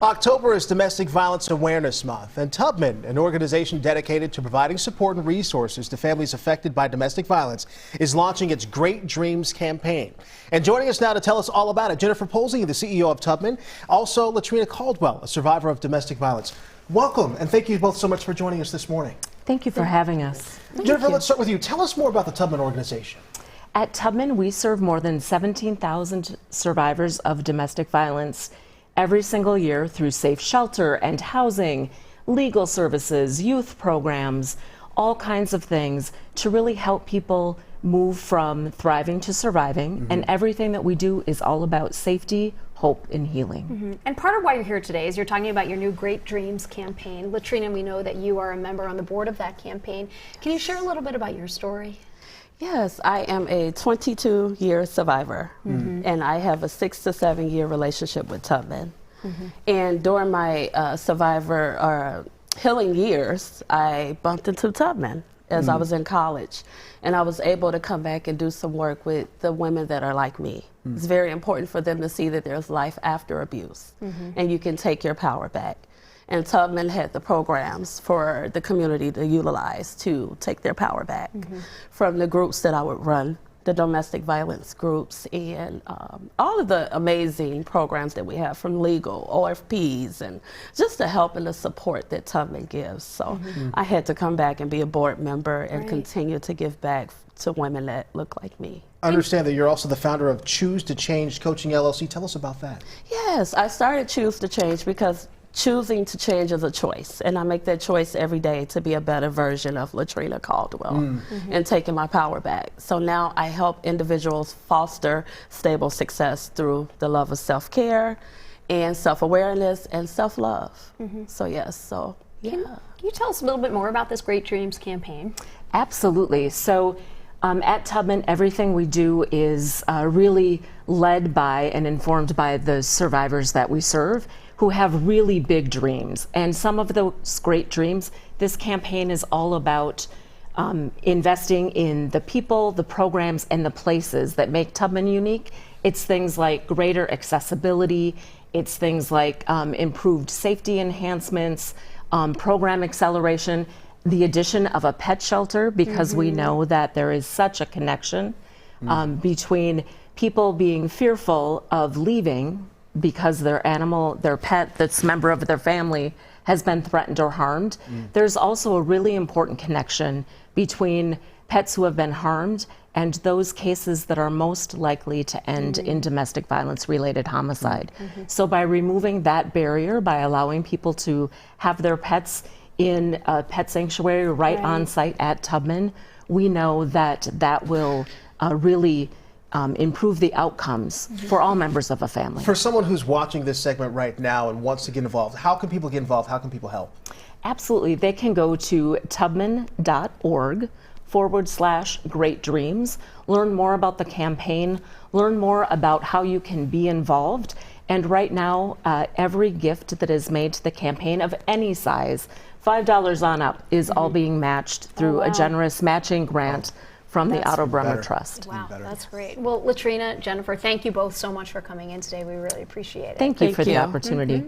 October is Domestic Violence Awareness Month, and Tubman, an organization dedicated to providing support and resources to families affected by domestic violence, is launching its Great Dreams campaign. And joining us now to tell us all about it, Jennifer Polzin, the CEO of Tubman, also Latrina Caldwell, a survivor of domestic violence. Welcome, and thank you both so much for joining us this morning. Thank you for having us. Jennifer, let's start with you. Tell us more about the Tubman organization. At Tubman, we serve more than 17,000 survivors of domestic violence every single year through safe shelter and housing, legal services, youth programs, all kinds of things to really help people move from thriving to surviving. And everything that we do is all about safety, hope, and healing. And part of why you're here today is you're talking about your new Great Dreams campaign. Latrina, we know that you are a member on the board of that campaign. Can you share a little bit about your story? Yes, I am a 22-year survivor, and I have a 6 to 7 year relationship with Tubman. And during my survivor healing years, I bumped into Tubman as I was in college, and I was able to come back and do some work with the women that are like me. It's very important for them to see that there's life after abuse, and you can take your power back. And Tubman had the programs for the community to utilize to take their power back from the groups that I would run, the domestic violence groups, and all of the amazing programs that we have from legal, OFPs, and just the help and the support that Tubman gives. So I had to come back and be a board member and continue to give back to women that look like me. I understand that you're also the founder of Choose to Change Coaching LLC. Tell us about that. Yes, I started Choose to Change because choosing to change is a choice, and I make that choice every day to be a better version of Latrina Caldwell and taking my power back. So now I help individuals foster stable success through the love of self-care and self-awareness and self-love. So yes, so yeah. Can you tell us a little bit more about this Great Dreams campaign? Absolutely. So at Tubman, everything we do is really led by and informed by the survivors that we serve, who have really big dreams. And some of those great dreams, this campaign is all about investing in the people, the programs, and the places that make Tubman unique. It's things like greater accessibility, it's things like improved safety enhancements, program acceleration, the addition of a pet shelter, because we know that there is such a connection between people being fearful of leaving because their animal, their pet that's a member of their family has been threatened or harmed. There's also a really important connection between pets who have been harmed and those cases that are most likely to end in domestic violence related homicide. So by removing that barrier, by allowing people to have their pets in a pet sanctuary right on site at Tubman, we know that that will really improve the outcomes for all members of a family. For someone who's watching this segment right now and wants to get involved, how can people get involved? How can people help? Absolutely. They can go to tubman.org/Great Dreams, learn more about the campaign, learn more about how you can be involved. And right now, every gift that is made to the campaign of any size, $5 on up, is all being matched through a generous matching grant from the Otto Bremer Trust. Wow, that's great. Well, Latrina, Jennifer, thank you both so much for coming in today. We really appreciate it. Thank you for the opportunity.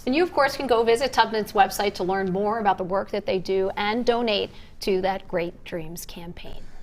And you, of course, can go visit Tubman's website to learn more about the work that they do and donate to that Great Dreams campaign.